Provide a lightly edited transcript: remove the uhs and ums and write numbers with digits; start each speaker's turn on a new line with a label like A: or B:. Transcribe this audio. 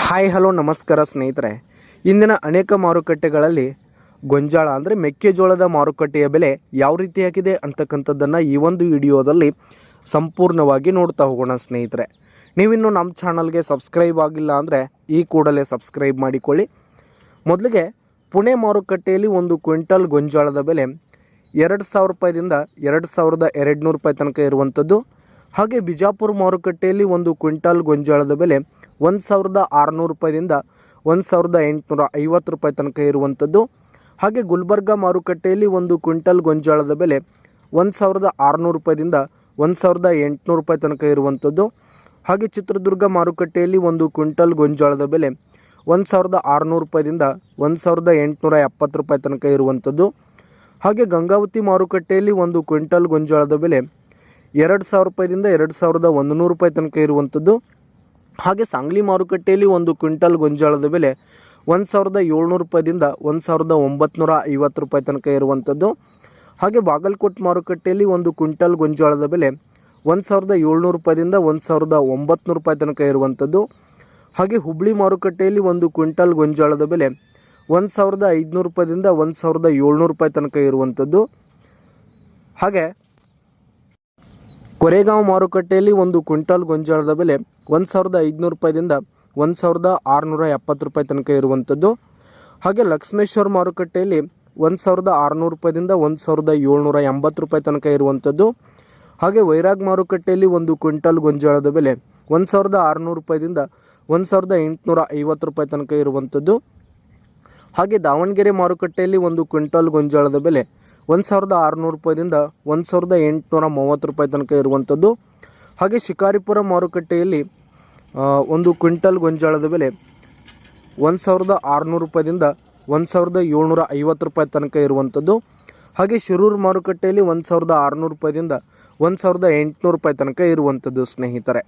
A: Hi hello ನಮಸ್ಕಾರ ಸ್ನೇಹಿತರೆ. ಇಂದಿನ ಅನೇಕ ಮಾರುಕಟ್ಟೆಗಳಲ್ಲಿ ಗೊಂಜಾಳ ಅಂದರೆ ಮೆಕ್ಕೆಜೋಳದ ಮಾರುಕಟ್ಟೆಯ ಬೆಲೆ ಯಾವ ರೀತಿಯಾಗಿದೆ ಅಂತಕ್ಕಂಥದ್ದನ್ನು ಈ ಒಂದು ವಿಡಿಯೋದಲ್ಲಿ ಸಂಪೂರ್ಣವಾಗಿ ನೋಡ್ತಾ ಹೋಗೋಣ ಸ್ನೇಹಿತರೆ. ನೀವಿನ್ನೂ ನಮ್ಮ ಚಾನಲ್ಗೆ ಸಬ್ಸ್ಕ್ರೈಬ್ ಆಗಿಲ್ಲ ಅಂದರೆ ಈ ಕೂಡಲೇ ಸಬ್ಸ್ಕ್ರೈಬ್ ಮಾಡಿಕೊಳ್ಳಿ. ಮೊದಲಿಗೆ ಪುಣೆ ಮಾರುಕಟ್ಟೆಯಲ್ಲಿ ಒಂದು ಕ್ವಿಂಟಲ್ ಗೊಂಜಾಳದ ಬೆಲೆ 2,000 ರೂಪಾಯಿದಿಂದ 2,200 ರೂಪಾಯಿ ತನಕ ಇರುವಂಥದ್ದು. ಹಾಗೆ ಬಿಜಾಪುರ ಮಾರುಕಟ್ಟೆಯಲ್ಲಿ ಒಂದು ಕ್ವಿಂಟಲ್ ಗೊಂಜಾಳದ ಬೆಲೆ 1,600 ರೂಪಾಯಿದಿಂದ 1,850 ರೂಪಾಯಿ ತನಕ ಇರುವಂಥದ್ದು. ಹಾಗೆ ಗುಲ್ಬರ್ಗ ಮಾರುಕಟ್ಟೆಯಲ್ಲಿ ಒಂದು ಕ್ವಿಂಟಲ್ ಗೊಂಜಾಳದ ಬೆಲೆ 1,600 ರೂಪಾಯಿದಿಂದ 1,800 ರೂಪಾಯಿ ತನಕ ಇರುವಂಥದ್ದು. ಹಾಗೆ ಚಿತ್ರದುರ್ಗ ಮಾರುಕಟ್ಟೆಯಲ್ಲಿ ಒಂದು ಕ್ವಿಂಟಲ್ ಗೊಂಜಾಳದ ಬೆಲೆ 1,600 ರೂಪಾಯಿದಿಂದ 1,870 ರೂಪಾಯಿ ತನಕ ಇರುವಂಥದ್ದು. ಹಾಗೆ ಗಂಗಾವತಿ ಮಾರುಕಟ್ಟೆಯಲ್ಲಿ ಒಂದು ಕ್ವಿಂಟಲ್ ಗೊಂಜಾಳದ ಬೆಲೆ 2,000 ರೂಪಾಯಿದಿಂದ 2,100 ರೂಪಾಯಿ ತನಕ ಇರುವಂಥದ್ದು. ಹಾಗೆ ಸಾಂಗ್ಲಿ ಮಾರುಕಟ್ಟೆಯಲ್ಲಿ ಒಂದು ಕ್ವಿಂಟಲ್ ಗೊಂಜಾಳದ ಬೆಲೆ 1,700 ರೂಪಾಯಿದಿಂದ 1,950 ರೂಪಾಯಿ ತನಕ ಇರುವಂಥದ್ದು. ಹಾಗೆ ಬಾಗಲಕೋಟೆ ಮಾರುಕಟ್ಟೆಯಲ್ಲಿ ಒಂದು ಕ್ವಿಂಟಲ್ ಗೊಂಜಾಳದ ಬೆಲೆ 1,700 ರೂಪಾಯಿದಿಂದ 1,900 ರೂಪಾಯಿ ತನಕ ಇರುವಂಥದ್ದು. ಹಾಗೆ ಹುಬ್ಳಿ ಮಾರುಕಟ್ಟೆಯಲ್ಲಿ ಒಂದು ಕ್ವಿಂಟಲ್ ಗೊಂಜಾಳದ ಬೆಲೆ 1,500 ರೂಪಾಯಿದಿಂದ 1,700 ರೂಪಾಯಿ ತನಕ ಇರುವಂಥದ್ದು. ಹಾಗೆ ಕೊರೆಗಾಂವ್ ಮಾರುಕಟ್ಟೆಯಲ್ಲಿ ಒಂದು ಕ್ವಿಂಟಲ್ ಗೊಂಜಾಳದ ಬೆಲೆ 1,500 ರೂಪಾಯಿದಿಂದ 1,670 ರೂಪಾಯಿ ತನಕ ಇರುವಂಥದ್ದು. ಹಾಗೆ ಲಕ್ಷ್ಮೇಶ್ವರ ಮಾರುಕಟ್ಟೆಯಲ್ಲಿ 1,600 ರೂಪಾಯಿದಿಂದ 1,780 ರೂಪಾಯಿ ತನಕ ಇರುವಂಥದ್ದು. ಹಾಗೆ ವೈರಾಗ್ ಮಾರುಕಟ್ಟೆಯಲ್ಲಿ ಒಂದು ಕ್ವಿಂಟಲ್ ಗೊಂಜಾಳದ ಬೆಲೆ 1,600 ರೂಪಾಯಿದಿಂದ 1,850 ರೂಪಾಯಿ ತನಕ ಇರುವಂಥದ್ದು. ಹಾಗೆ ದಾವಣಗೆರೆ ಮಾರುಕಟ್ಟೆಯಲ್ಲಿ ಒಂದು ಕ್ವಿಂಟಲ್ ಗೊಂಜಾಳದ ಬೆಲೆ 1,600 ರೂಪಾಯಿದಿಂದ 1,830 ರೂಪಾಯಿ ತನಕ ಇರುವಂಥದ್ದು. ಹಾಗೆ ಶಿಕಾರಿಪುರ ಮಾರುಕಟ್ಟೆಯಲ್ಲಿ ಒಂದು ಕ್ವಿಂಟಲ್ ಗೊಂಜಾಳದ ಬೆಲೆ 1,600 ರೂಪಾಯಿದಿಂದ 1,750 ರೂಪಾಯಿ ತನಕ ಇರುವಂಥದ್ದು. ಹಾಗೆ ಶಿರೂರು ಮಾರುಕಟ್ಟೆಯಲ್ಲಿ 1,600 ರೂಪಾಯಿದಿಂದ 1,800 ರೂಪಾಯಿ ತನಕ ಇರುವಂಥದ್ದು ಸ್ನೇಹಿತರೆ.